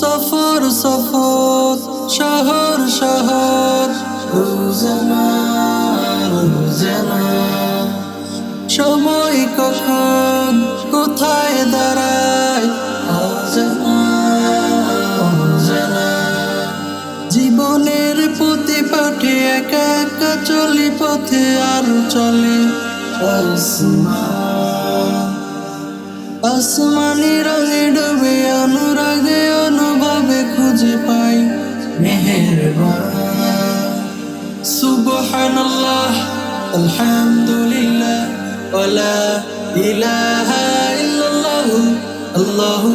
সফর সফর, শহর শহর, রোজানা রোজানা। সময় কখন কোথায় দাঁড়ায় অজানা অজানা। জীবনের প্রতিপাঠে একা একা চলি পথে, আর চলে আসমানি রঙে ডুবে অনুরাগে অনুভবে খুঁজে পাই মেহেরবান। সুবহানাল্লাহ আলহামদুলিল্লাহ ওয়ালা ইলাহা ইল্লাল্লাহু আল্লাহু